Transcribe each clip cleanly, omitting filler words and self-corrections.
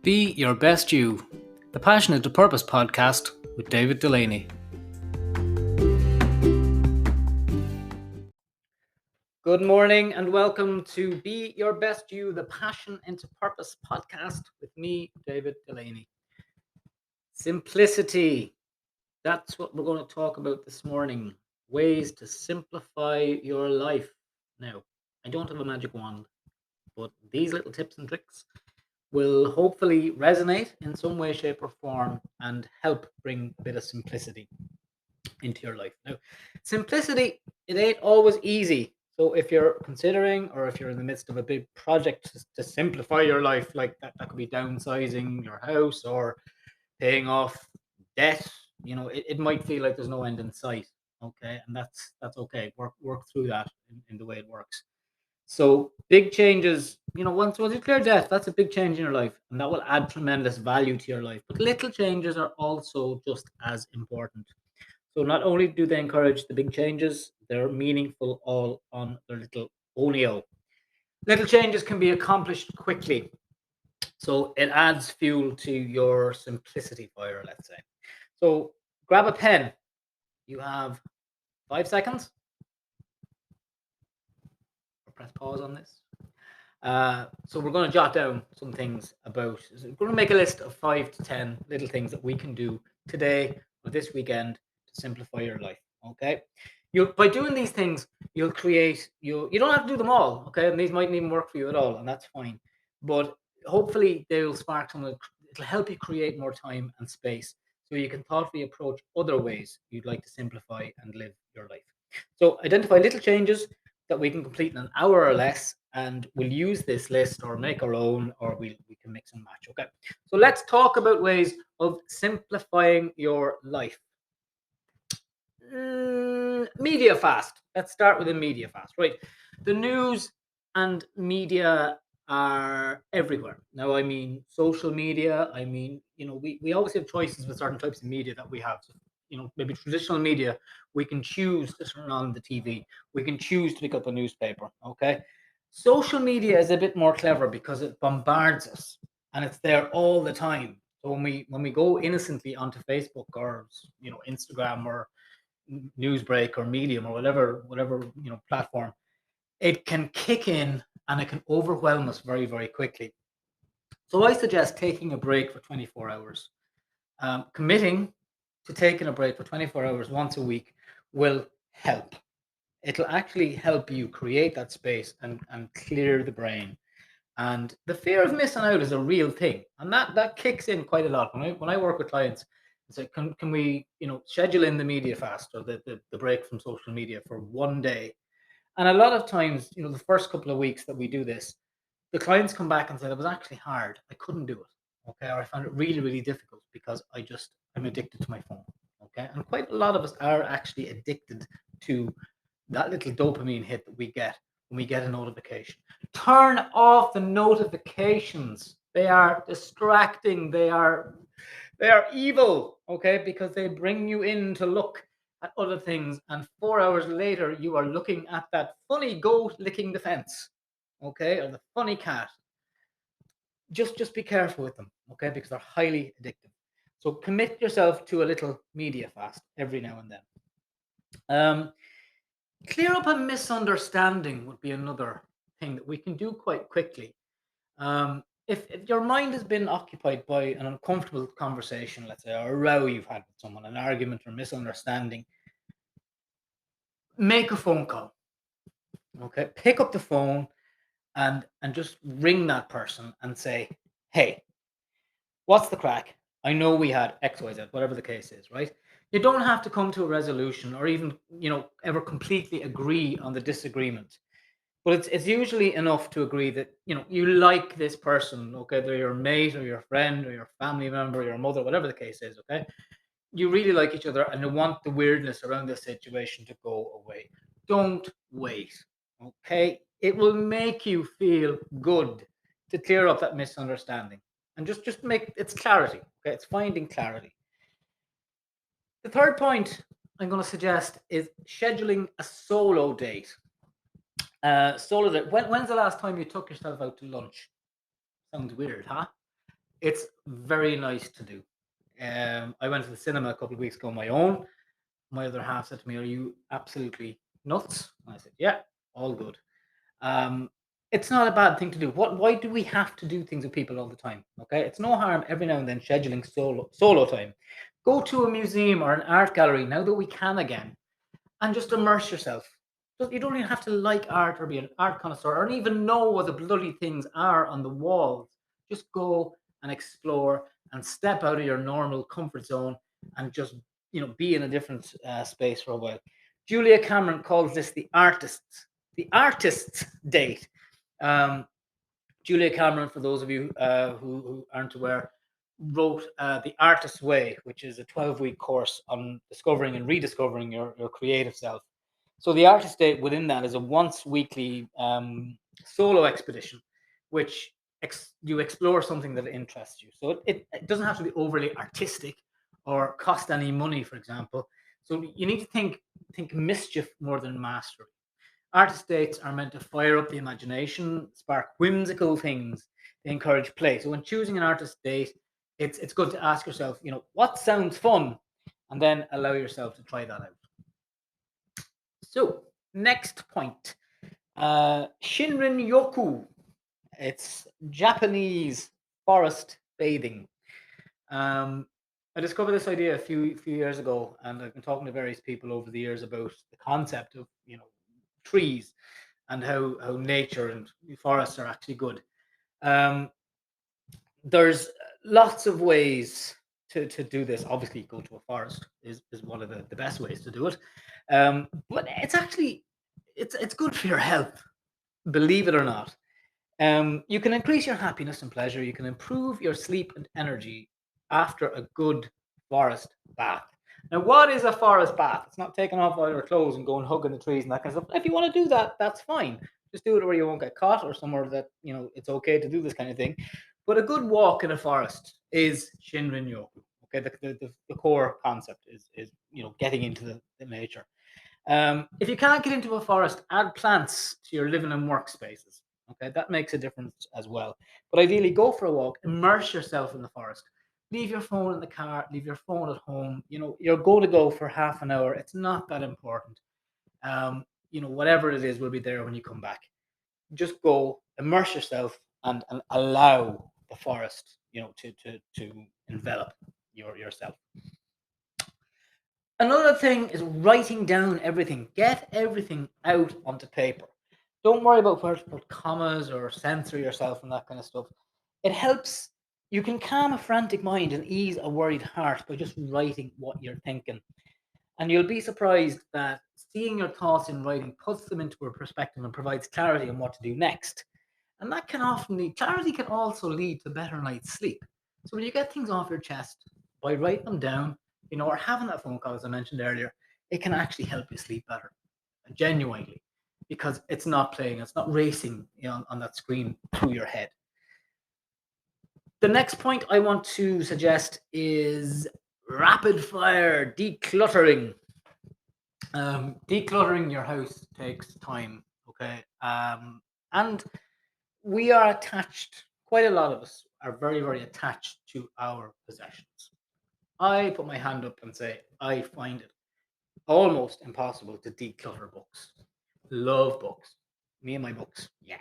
Be Your Best You, the Passionate to Purpose podcast with David Delaney. Good morning and welcome to Be Your Best You, the Passion into Purpose podcast with me, David Delaney. Simplicity. That's what we're going to talk about this morning. Ways to simplify your life. Now, I don't have a magic wand, but these little tips and tricks will hopefully resonate in some way, shape, or form and help bring a bit of simplicity into your life. Now, simplicity, it ain't always easy. So if you're considering or if you're in the midst of a big project to simplify your life, like that could be downsizing your house or paying off debt, it might feel like there's no end in sight. Okay. And that's okay. Work through that in the way it works. So big changes, once you clear debt, that's a big change in your life, and that will add tremendous value to your life. But little changes are also just as important. So not only do they encourage the big changes, they're meaningful all on their little onio. Little changes can be accomplished quickly. So it adds fuel to your simplicity fire, let's say. So grab a pen. You have 5 seconds. Or press pause on this. So we're going to jot down some things about. We're going to make a list of 5 to 10 little things that we can do today or this weekend to simplify your life. Okay, by doing these things, you'll create. You don't have to do them all. Okay, and these mightn't even work for you at all, and that's fine. But hopefully, they'll spark some. It'll help you create more time and space, so you can thoughtfully approach other ways you'd like to simplify and live your life. So identify little changes that we can complete in an hour or less, and we'll use this list or make our own, or we can mix and match. Okay, so let's talk about ways of simplifying your life. Media fast. Let's start with the media fast. Right, the news and media are everywhere now. I mean, social media. I mean, we always have choices with certain types of media that we have. So, maybe traditional media, we can choose to turn on the TV. We can choose to pick up a newspaper. Okay, social media is a bit more clever because it bombards us and it's there all the time. So when we go innocently onto Facebook or Instagram or Newsbreak or Medium or whatever platform, it can kick in and it can overwhelm us very, very quickly. So I suggest taking a break for 24 hours. Committing to taking a break for 24 hours once a week will help. It'll actually help you create that space and clear the brain. And the fear of missing out is a real thing, and that kicks in quite a lot when I work with clients. It's like, can we schedule in the media fast or the break from social media for one day? And a lot of times, the first couple of weeks that we do this, the clients come back and say it was actually hard. I couldn't do it. Okay, or I found it really, really difficult because I'm addicted to my phone. Okay, and quite a lot of us are actually addicted to that little dopamine hit that we get when we get a notification. Turn off the notifications. They are distracting. They are evil, okay? Because they bring you in to look at other things, and 4 hours later you are looking at that funny goat licking the fence, okay? Or the funny cat. Just be careful with them, okay? Because they're highly addictive. So commit yourself to a little media fast every now and then. Clear up a misunderstanding would be another thing that we can do quite quickly. If your mind has been occupied by an uncomfortable conversation, let's say, or a row you've had with someone, an argument or misunderstanding, make a phone call. Okay, pick up the phone and just ring that person and say, "Hey, what's the crack? I know we had X, Y, Z, whatever the case is, right? You don't have to come to a resolution or even, ever completely agree on the disagreement. But it's usually enough to agree that, you like this person, okay? They're your mate or your friend or your family member, or your mother, whatever the case is, okay? You really like each other and you want the weirdness around this situation to go away. Don't wait, okay? It will make you feel good to clear up that misunderstanding. And just make it's clarity. Okay, it's finding clarity. The third point I'm going to suggest is scheduling a solo date. Solo date. When's the last time you took yourself out to lunch? Sounds weird, huh? It's very nice to do. I went to the cinema a couple of weeks ago on my own. My other half said to me, "Are you absolutely nuts?" And I said, "Yeah, all good." Um, it's not a bad thing to do. Why do we have to do things with people all the time? Okay, it's no harm every now and then scheduling solo time. Go to a museum or an art gallery now that we can again, and just immerse yourself. You don't even have to like art or be an art connoisseur or even know what the bloody things are on the walls. Just go and explore and step out of your normal comfort zone and just be in a different space for a while. Julia Cameron calls this the artist's date. Um, Julia Cameron, for those of you who aren't aware, wrote The Artist's Way, which is a 12-week course on discovering and rediscovering your creative self. So the Artist Day within that is a once weekly solo expedition, which you explore something that interests you. So it doesn't have to be overly artistic or cost any money, for example. So you need to think mischief more than mastery. Artist dates are meant to fire up the imagination, spark whimsical things, they encourage play. So when choosing an artist date, it's good to ask yourself, what sounds fun, and then allow yourself to try that out. So next point, Shinrin Yoku. It's Japanese forest bathing. I discovered this idea a few years ago, and I've been talking to various people over the years about the concept of trees and how nature and forests are actually good. Um, there's lots of ways to do this. Obviously, go to a forest is one of the best ways to do it. But it's good for your health, believe it or not. You can increase your happiness and pleasure. You can improve your sleep and energy after a good forest bath. Now, what is a forest bath? It's not taking off all your clothes and going hugging the trees and that kind of stuff. If you want to do that, that's fine. Just do it where you won't get caught or somewhere that it's okay to do this kind of thing. But a good walk in a forest is Shinrin Yoku. Okay, the core concept is getting into the nature. If you can't get into a forest, add plants to your living and work spaces. Okay, that makes a difference as well. But ideally, go for a walk, immerse yourself in the forest. Leave your phone in the car, leave your phone at home. You're going to go for half an hour. It's not that important. Whatever it is will be there when you come back. Just go, immerse yourself, and allow the forest, to envelop yourself. Another thing is writing down everything. Get everything out onto paper. Don't worry about where to put commas or censor yourself and that kind of stuff. It helps. You can calm a frantic mind and ease a worried heart by just writing what you're thinking. And you'll be surprised that seeing your thoughts in writing puts them into a perspective and provides clarity on what to do next. And that can often lead, clarity can also lead to better night's sleep. So when you get things off your chest by writing them down, or having that phone call, as I mentioned earlier, it can actually help you sleep better, genuinely, because it's not racing, on that screen through your head. The next point I want to suggest is rapid fire decluttering. Decluttering your house takes time, okay? And we are attached, quite a lot of us are very, very attached to our possessions. I put my hand up and say, I find it almost impossible to declutter books. Love books. Me and my books. Yeah.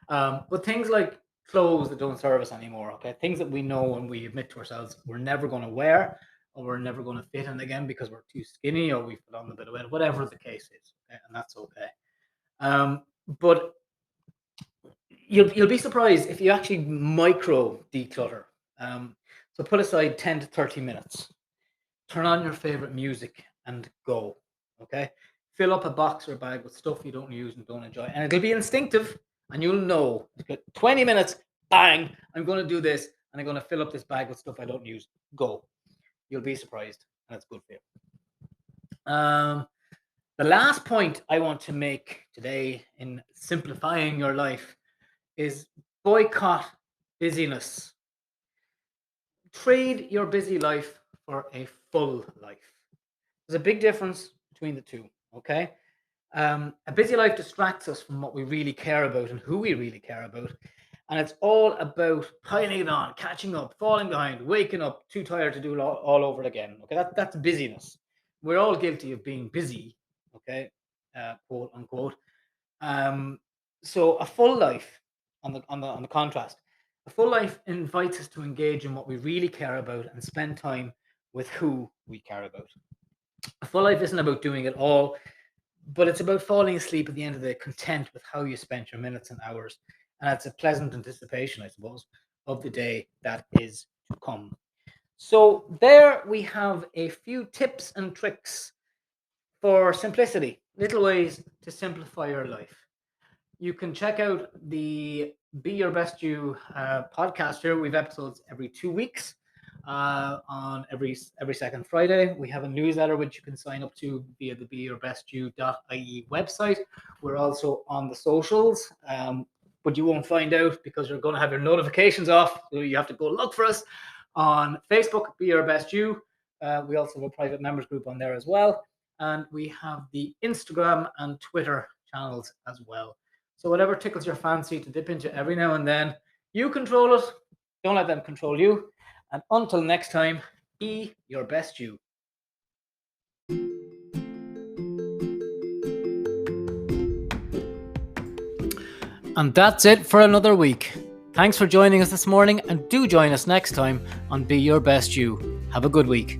But things like clothes that don't serve us anymore, okay? Things that we know and we admit to ourselves we're never going to wear or we're never going to fit in again because we're too skinny or we've put on a bit of weight, whatever the case is, okay? And that's okay. But you'll be surprised if you actually micro declutter. So put aside 10 to 30 minutes. Turn on your favorite music and go. Okay? Fill up a box or a bag with stuff you don't use and don't enjoy. And it'll be instinctive and you'll know. 20 minutes, bang, I'm going to do this and I'm going to fill up this bag with stuff I don't use. Go. You'll be surprised and it's good for you. The last point I want to make today in simplifying your life is boycott busyness. Trade your busy life for a full life. There's a big difference between the two, okay? A busy life distracts us from what we really care about and who we really care about. And it's all about piling it on, catching up, falling behind, waking up too tired to do it all over again. Okay, that's busyness. We're all guilty of being busy. Okay, quote unquote. So a full life, on the contrast, a full life invites us to engage in what we really care about and spend time with who we care about. A full life isn't about doing it all, but it's about falling asleep at the end of the day content with how you spent your minutes and hours. And it's a pleasant anticipation, I suppose, of the day that is to come. So there we have a few tips and tricks for simplicity, little ways to simplify your life. You can check out the Be Your Best You podcast here. We have episodes every 2 weeks on every second Friday. We have a newsletter which you can sign up to via the BeYourBestYou.ie website. We're also on the socials, but you won't find out because you're going to have your notifications off. So you have to go look for us on Facebook, Be Your Best You. We also have a private members group on there as well. And we have the Instagram and Twitter channels as well. So whatever tickles your fancy to dip into every now and then, you control it. Don't let them control you. And until next time, be your best you. And that's it for another week. Thanks for joining us this morning, and do join us next time on Be Your Best You. Have a good week.